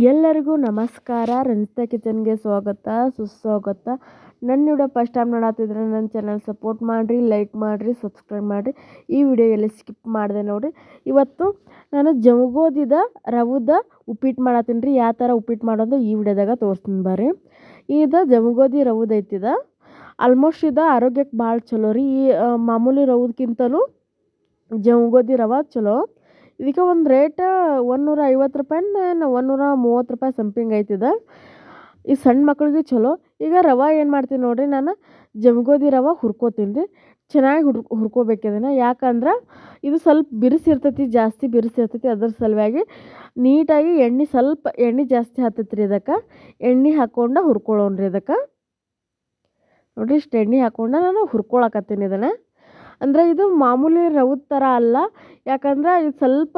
ಎಲ್ಲರಿಗೂ ನಮಸ್ಕಾರ. ರಂಜಿತಾ ಕಿಚನ್ಗೆ ಸ್ವಾಗತ ಸುಸ್ವಾಗತ. ನನ್ನ ವಿಡಿಯೋ ಫಸ್ಟ್ ಟೈಮ್ ನೋಡತ್ತಿದ್ರೆ ನನ್ನ ಚಾನಲ್ ಸಪೋರ್ಟ್ ಮಾಡಿರಿ, ಲೈಕ್ ಮಾಡಿರಿ, ಸಬ್ಸ್ಕ್ರೈಬ್ ಮಾಡಿರಿ. ಈ ವಿಡಿಯೋ ಎಲ್ಲಿ ಸ್ಕಿಪ್ ಮಾಡಿದೆ ನೋಡಿ. ಇವತ್ತು ನಾನು ಜವಗೋದಿದ ರವದ ಉಪ್ಪಿಟ್ಟು ಮಾಡತ್ತೀನಿ ರೀ. ಯಾವ ಥರ ಉಪ್ಪಿಟ್ಟು ಮಾಡೋದು ಈ ವಿಡಿಯೋದಾಗ ತೋರಿಸ್ತೀನಿ ಬರ್ರಿ. ಇದು ಜವಗೋದಿ ರವದ ಐತಿದ. ಆಲ್ಮೋಸ್ಟ್ ಇದು ಆರೋಗ್ಯಕ್ಕೆ ಭಾಳ ಚಲೋ ರೀ. ಈ ಮಾಮೂಲಿ ರವದಕ್ಕಿಂತಲೂ ಜವಗೋದಿ ರವೆ ಚಲೋ. ಇದಕ್ಕೆ ಒಂದು ರೇಟ್ 150 ರೂಪಾಯಿನ 130 ರೂಪಾಯಿ ಸಂಪಿಂಗ್ ಐತಿದ. ಈ ಸಣ್ಣ ಮಕ್ಳಿಗೆ ಚಲೋ. ಈಗ ರವೆ ಏನು ಮಾಡ್ತೀನಿ ನೋಡಿರಿ, ನಾನು ಜವಗೋದಿ ರವೆ ಹುರ್ಕೋತೀನಿ ರೀ. ಚೆನ್ನಾಗಿ ಹುರ್ಕೋಬೇಕು ಇದನ್ನು. ಯಾಕಂದ್ರೆ ಇದು ಸ್ವಲ್ಪ ಬಿರುಸಿರ್ತೈತಿ, ಜಾಸ್ತಿ ಬಿರುಸಿರ್ತೈತಿ. ಅದ್ರ ಸಲುವಾಗಿ ನೀಟಾಗಿ ಸ್ವಲ್ಪ ಎಣ್ಣೆ ಜಾಸ್ತಿ ಹತ್ತೈತಿ ರೀ ಇದಕ್ಕೆ. ಎಣ್ಣೆ ಹಾಕ್ಕೊಂಡು ಹುರ್ಕೊಳ್ಳೋಣ್ರಿ ಇದಕ್ಕೆ. ನೋಡಿರಿ ಇಷ್ಟು ಎಣ್ಣೆ ಹಾಕ್ಕೊಂಡು ನಾನು ಹುರ್ಕೊಳಕತ್ತೀನಿ ಇದನ್ನು. ಅಂದರೆ ಇದು ಮಾಮೂಲಿ ರವದ ಥರ ಅಲ್ಲ. ಯಾಕಂದ್ರೆ ಇದು ಸ್ವಲ್ಪ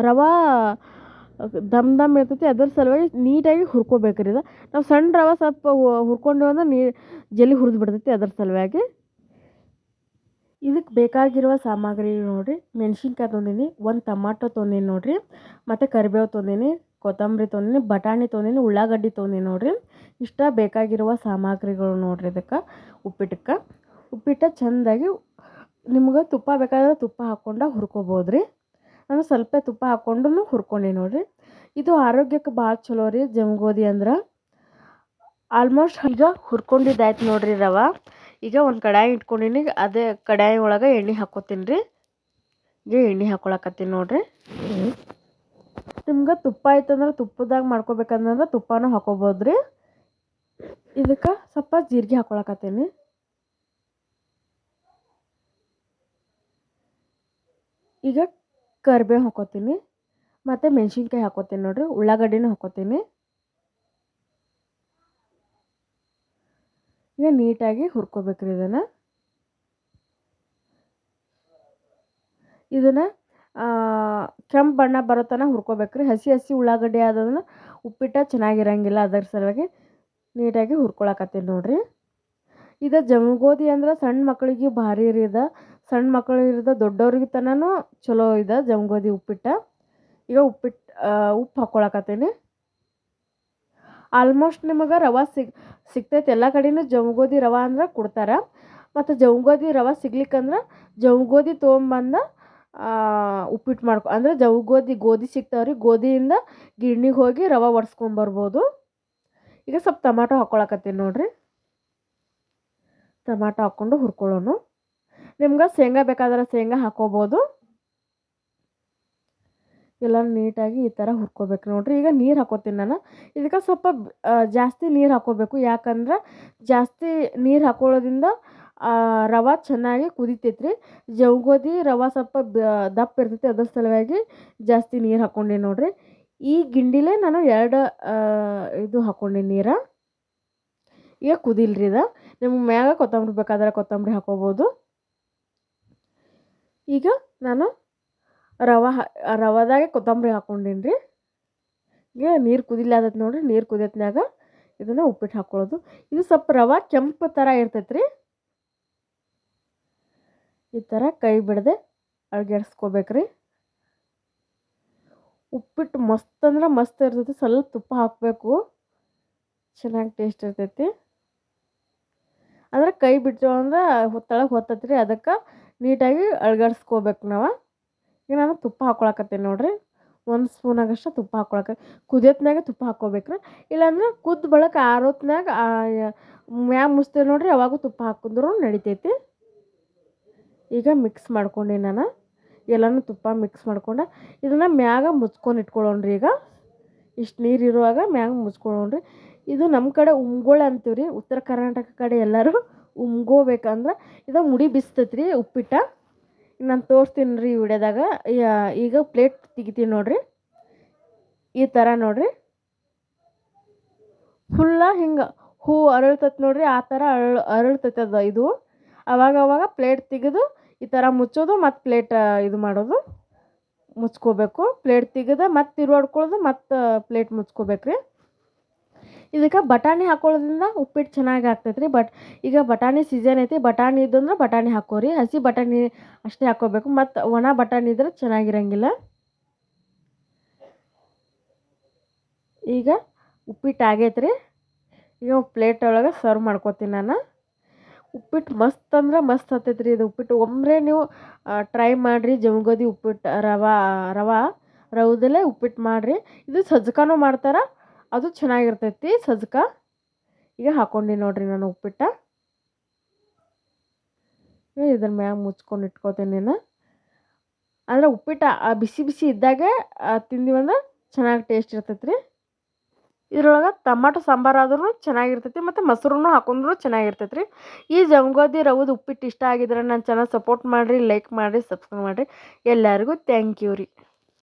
ರವೆ ದಮ್ ಇರ್ತೈತಿ. ಅದ್ರ ಸಲುವಾಗಿ ನೀಟಾಗಿ ಹುರ್ಕೋಬೇಕ್ರಿ ಇದು. ನಾವು ಸಣ್ಣ ರವೆ ಸ್ವಲ್ಪ ಹುರ್ಕೊಂಡು ಅಂದ್ರೆ ಜಲ್ದಿ ಹುರಿದು ಬಿಡ್ತೈತಿ. ಅದ್ರ ಸಲುವಾಗಿ ಇದಕ್ಕೆ ಬೇಕಾಗಿರುವ ಸಾಮಗ್ರಿ ನೋಡಿರಿ. ಮೆಣಸಿನ್ಕಾಯಿ ತೊಗೊಂಡಿನಿ, ಒಂದು ಟಮಾಟೊ ತೊಗೊಂಡಿನಿ ನೋಡಿರಿ, ಮತ್ತು ಕರಿಬೇವು ತೊಗೊಂಡಿನಿ, ಕೊತ್ತಂಬರಿ ತೊಗೊಂಡಿನಿ, ಬಟಾಣಿ ತೊಗೊಂಡಿನಿ, ಉಳ್ಳಾಗಡ್ಡಿ ತೊಗೊಂಡಿನಿ ನೋಡಿರಿ. ಇಷ್ಟ ಬೇಕಾಗಿರುವ ಸಾಮಗ್ರಿಗಳು ನೋಡಿರಿ. ಇದಕ್ಕೆ ಉಪ್ಪಿಟ್ಟು ಚೆಂದಾಗಿ ನಿಮ್ಗೆ ತುಪ್ಪ ಬೇಕಾದ್ರೆ ತುಪ್ಪ ಹಾಕ್ಕೊಂಡು ಹುರ್ಕೋಬೋದು ರೀ. ನಾನು ಸ್ವಲ್ಪ ತುಪ್ಪ ಹಾಕ್ಕೊಂಡು ಹುರ್ಕೊಂಡು ನೋಡಿರಿ. ಇದು ಆರೋಗ್ಯಕ್ಕೆ ಭಾಳ ಚಲೋ ರೀ ಜವಗೋದಿ ಅಂದ್ರೆ. ಆಲ್ಮೋಸ್ಟ್ ಈಗ ಹುರ್ಕೊಂಡಿದ್ದಾಯ್ತು ನೋಡಿರಿ ರವೆ. ಈಗ ಒಂದು ಕಡಾಯಿ ಇಟ್ಕೊಂಡಿನಿ. ಅದೇ ಕಡಾಯಿ ಒಳಗೆ ಎಣ್ಣೆ ಹಾಕ್ಕೋತೀನಿ ರೀ. ಈಗ ಎಣ್ಣೆ ಹಾಕ್ಕೊಳಕತ್ತೀನಿ ನೋಡಿರಿ. ನಿಮ್ಗೆ ತುಪ್ಪ ಆಯ್ತಂದ್ರೆ ತುಪ್ಪದಾಗ ಮಾಡ್ಕೋಬೇಕಂದ್ರೆ ತುಪ್ಪನೂ ಹಾಕೋಬೋದು ರೀ. ಇದಕ್ಕೆ ಸ್ವಲ್ಪ ಜೀರಿಗೆ ಹಾಕ್ಕೊಳಕತ್ತೀನಿ. ಈಗ ಕರಿಬೇವು ಹಾಕ್ಕೋತೀನಿ, ಮತ್ತು ಮೆಣಸಿನ್ಕಾಯಿ ಹಾಕ್ಕೋತೀನಿ ನೋಡಿರಿ, ಉಳ್ಳಾಗಡ್ಡಿನೂ ಹಾಕ್ಕೋತೀನಿ. ಈಗ ನೀಟಾಗಿ ಹುರ್ಕೋಬೇಕ್ರಿ ಇದನ್ನು ಕೆಂಪು ಬಣ್ಣ ಬರೋ ತನಕ ಹುರ್ಕೋಬೇಕ್ರಿ. ಹಸಿ ಉಳ್ಳಾಗಡ್ಡಿ ಆದದನ್ನು ಉಪ್ಪಿಟ್ಟು ಚೆನ್ನಾಗಿರಂಗಿಲ್ಲ. ಅದರ ಸಲುವಾಗಿ ನೀಟಾಗಿ ಹುರ್ಕೊಳಕತ್ತೀನಿ ನೋಡಿರಿ. ಇದು ಜವಗೋದಿ ಅಂದ್ರೆ ಸಣ್ಣ ಮಕ್ಕಳಿಗೆ ಭಾರಿ ಇರಿದ. ಸಣ್ಣ ಮಕ್ಕಳಿಗಿಂದ ದೊಡ್ಡವ್ರಿಗೆ ತನೂ ಚಲೋ ಇದೆ ಜವಗೋದಿ ಉಪ್ಪಿಟ್ಟು. ಈಗ ಉಪ್ಪು ಹಾಕ್ಕೊಳಕತ್ತೀನಿ. ಆಲ್ಮೋಸ್ಟ್ ನಿಮಗೆ ರವೆ ಸಿಗ್ತೈತೆ ಎಲ್ಲ ಕಡೆನೂ. ಜವಗೋದಿ ರವೆ ಅಂದ್ರೆ ಕೊಡ್ತಾರೆ. ಮತ್ತು ಜವಗೋದಿ ರವೆ ಸಿಗ್ಲಿಕ್ಕಂದ್ರೆ ಜವಗೋದಿ ತೊಗೊಂಬಂದು ಉಪ್ಪಿಟ್ಟು ಅಂದರೆ ಗೋಧಿ ಸಿಗ್ತಾವ್ರಿ. ಗೋಧಿಯಿಂದ ಗಿರಣಿಗೆ ಹೋಗಿ ರವೆ ಒಡ್ಸ್ಕೊಂಬರ್ಬೋದು. ಈಗ ಸ್ವಲ್ಪ ಟಮಾಟೊ ಹಾಕ್ಕೊಳಕತ್ತೀನಿ ನೋಡಿರಿ. ಟಮಾಟೊ ಹಾಕ್ಕೊಂಡು ಹುರ್ಕೊಳ್ಳೋಣ. ನಿಮ್ಗೆ ಶೇಂಗಾ ಬೇಕಾದ್ರೆ ಶೇಂಗಾ ಹಾಕ್ಕೋಬೋದು. ಎಲ್ಲ ನೀಟಾಗಿ ಈ ಥರ ಹುರ್ಕೋಬೇಕು ನೋಡಿರಿ. ಈಗ ನೀರು ಹಾಕ್ಕೋತೀನಿ ನಾನು. ಇದಕ್ಕೆ ಸ್ವಲ್ಪ ಜಾಸ್ತಿ ನೀರು ಹಾಕ್ಕೋಬೇಕು. ಯಾಕಂದ್ರೆ ಜಾಸ್ತಿ ನೀರು ಹಾಕ್ಕೊಳ್ಳೋದ್ರಿಂದ ರವೆ ಚೆನ್ನಾಗಿ ಕುದಿತೈತೆ ರೀ. ಜವಗೋದಿ ರವೆ ಸ್ವಲ್ಪ ದಪ್ಪ ಇರ್ತೈತಿ. ಅದ್ರ ಸಲುವಾಗಿ ಜಾಸ್ತಿ ನೀರು ಹಾಕ್ಕೊಂಡೆ ನೋಡಿರಿ. ಈ ಗಿಂಡಿಲೇ ನಾನು 2 ಇದು ಹಾಕ್ಕೊಂಡೆ ನೀರು. ಈಗ ಕುದಿಲ್ರಿ ಇದು. ನಿಮ್ಗೆ ಮ್ಯಾಗ ಕೊತ್ತಂಬರಿ ಬೇಕಾದ್ರೆ ಕೊತ್ತಂಬರಿ ಹಾಕ್ಕೋಬೋದು. ಈಗ ನಾನು ರವೆದಾಗೆ ಕೊತ್ತಂಬರಿ ಹಾಕ್ಕೊಂಡೀನಿ ರೀ. ಈಗ ನೀರು ಕುದಿಲಾದೈತೆ ನೋಡಿರಿ. ನೀರು ಕುದಿಯತ್ನಾಗ ಇದನ್ನು ಉಪ್ಪಿಟ್ಟು ಹಾಕ್ಕೊಳ್ಳೋದು. ಇದು ಸ್ವಲ್ಪ ರವೆ ಕೆಂಪು ಥರ ಇರ್ತೈತೆ ರೀ. ಈ ಥರ ಕೈ ಬಿಡದೆ ಅಳ್ಗೆಡ್ಸ್ಕೋಬೇಕ್ರಿ. ಉಪ್ಪಿಟ್ಟು ಮಸ್ತ್ ಅಂದ್ರೆ ಮಸ್ತ್ ಇರ್ತೈತಿ. ಸ್ವಲ್ಪ ತುಪ್ಪ ಹಾಕಬೇಕು, ಚೆನ್ನಾಗಿ ಟೇಸ್ಟ್ ಇರ್ತೈತಿ. ಅಂದ್ರೆ ಕೈ ಬಿಟ್ಟು ಅಂದ್ರೆ ತಳಗೆ ಹೊತ್ತೈತಿ ರೀ. ಅದಕ್ಕೆ ನೀಟಾಗಿ ಅಳ್ಗಡ್ಸ್ಕೋಬೇಕು ನಾವು. ಈಗ ನಾನು ತುಪ್ಪ ಹಾಕ್ಕೊಳಕತ್ತೀನಿ ನೋಡಿರಿ. 1 ಸ್ಪೂನಾಗಷ್ಟು ತುಪ್ಪ ಕುದಿಯತ್ನಾಗ ತುಪ್ಪ ಹಾಕ್ಕೋಬೇಕ್ರಿ. ಇಲ್ಲಾಂದ್ರೆ ಕುದ್ದು ಬಳಕ ಆರೋತ್ನಾಗ ಮ್ಯಾಗ ಮುಚ್ತೇವೆ ನೋಡಿರಿ, ಅವಾಗೂ ತುಪ್ಪ ಹಾಕಿದ್ರು ನಡಿತೈತಿ. ಈಗ ಮಿಕ್ಸ್ ಮಾಡ್ಕೊಂಡು ನಾನು ಎಲ್ಲನೂ ತುಪ್ಪ ಮಿಕ್ಸ್ ಮಾಡ್ಕೊಂಡು ಇದನ್ನು ಮ್ಯಾಗ ಮುಚ್ಕೊಂಡು ಇಟ್ಕೊಳ್ಳೋಣ್ರಿ. ಈಗ ಇಷ್ಟು ನೀರು ಇರುವಾಗ ಮ್ಯಾಗ ಮುಚ್ಕೊಳ್ಳೋಣ್ರಿ. ಇದು ನಮ್ಮ ಕಡೆ ಉಮ್ಗೋಳೆ ಅಂತೀವಿ ರೀ. ಉತ್ತರ ಕರ್ನಾಟಕ ಕಡೆ ಎಲ್ಲರೂ ಉಮ್ಗೋಬೇಕಂದ್ರೆ ಇದು ಮುಡಿ ಬಿಸ್ತೈತಿ ರೀ ಉಪ್ಪಿಟ್ಟು. ನಾನು ತೋರಿಸ್ತೀನಿ ರೀ ಈ ವಿಡಿಯೋದಾಗ. ಈಗ ಪ್ಲೇಟ್ ತೆಗಿತೀನಿ ನೋಡಿರಿ. ಈ ಥರ ನೋಡಿರಿ. ಫುಲ್ಲ ಹಿಂಗೆ ಹೂ ಅರಳ್ತೈತೆ ನೋಡಿರಿ. ಆ ಥರ ಅರಳ್ತೈತೆ ಅದು. ಇದು ಅವಾಗ ಪ್ಲೇಟ್ ತೆಗೆದು ಈ ಥರ ಮುಚ್ಚೋದು, ಮತ್ತು ಪ್ಲೇಟ್ ಇದು ಮಾಡೋದು, ಮುಚ್ಕೋಬೇಕು. ಪ್ಲೇಟ್ ತೆಗೆದು ಮತ್ತು ತಿರುವಾಡ್ಕೊಳ್ಳೋದು, ಮತ್ತು ಪ್ಲೇಟ್ ಮುಚ್ಕೋಬೇಕ್ರಿ. ಇದಕ್ಕೆ ಬಟಾಣಿ ಹಾಕೊಳ್ಳೋದ್ರಿಂದ ಉಪ್ಪಿಟ್ಟು ಚೆನ್ನಾಗಿ ಆಗ್ತೈತೆ ರೀ. ಈಗ ಬಟಾಣಿ ಸೀಸನ್ ಐತಿ. ಬಟಾಣಿ ಇದ್ದಂದ್ರೆ ಬಟಾಣಿ ಹಾಕೋರಿ. ಹಸಿ ಬಟಾಣಿ ಅಷ್ಟೇ ಹಾಕ್ಕೋಬೇಕು. ಮತ್ತು ಒಣ ಬಟಾಣಿ ಇದ್ರೆ ಚೆನ್ನಾಗಿರಂಗಿಲ್ಲ. ಈಗ ಉಪ್ಪಿಟ್ಟು ಆಗೈತೆ ರೀ. ಈಗ ಪ್ಲೇಟ್ ಒಳಗೆ ಸರ್ವ್ ಮಾಡ್ಕೊತೀನಿ ನಾನು. ಉಪ್ಪಿಟ್ಟು ಮಸ್ತ್ ಅಂದ್ರೆ ಮಸ್ತ್ ಹತ್ತೈತೆ ರೀ ಇದು ಉಪ್ಪಿಟ್ಟು. ಒಮ್ಮೆ ನೀವು ಟ್ರೈ ಮಾಡಿರಿ. ಜಮಗೋದಿ ಉಪ್ಪಿಟ್ಟು ರವದಲ್ಲೇ ಉಪ್ಪಿಟ್ಟು ಮಾಡಿರಿ. ಇದು ಸಜ್ಜಕನೂ ಮಾಡ್ತಾರೆ, ಅದು ಚೆನ್ನಾಗಿರ್ತೈತಿ ಸಜ್ಜಕ. ಈಗ ಹಾಕ್ಕೊಂಡು ನೋಡಿರಿ ನಾನು ಉಪ್ಪಿಟ್ಟು. ಇದ್ರ ಮ್ಯಾಗ ಮುಚ್ಕೊಂಡು ಇಟ್ಕೋತೀನಿ ನಾನು. ಅಂದರೆ ಉಪ್ಪಿಟ್ಟು ಬಿಸಿ ಬಿಸಿ ಇದ್ದಾಗೆ ತಿಂದಿವಂದ್ರೆ ಚೆನ್ನಾಗಿ ಟೇಸ್ಟ್ ಇರ್ತೈತೆ ರೀ. ಇದ್ರೊಳಗೆ ಟಮಾಟೊ ಸಾಂಬಾರು ಆದ್ರೂ ಚೆನ್ನಾಗಿರ್ತೈತಿ, ಮತ್ತು ಮೊಸರನ್ನು ಹಾಕೊಂಡ್ರೂ ಚೆನ್ನಾಗಿರ್ತೈತೆ ರೀ. ಈ ಜಮಗೋದಿ ರವದ ಉಪ್ಪಿಟ್ಟು ಇಷ್ಟ ಆಗಿದ್ರೆ ನನ್ನ ಚಾನಲ್ ಸಪೋರ್ಟ್ ಮಾಡಿರಿ, ಲೈಕ್ ಮಾಡಿರಿ, ಸಬ್ಸ್ಕ್ರೈಬ್ ಮಾಡಿರಿ. ಎಲ್ಲರಿಗೂ ಥ್ಯಾಂಕ್ ಯು ರೀ.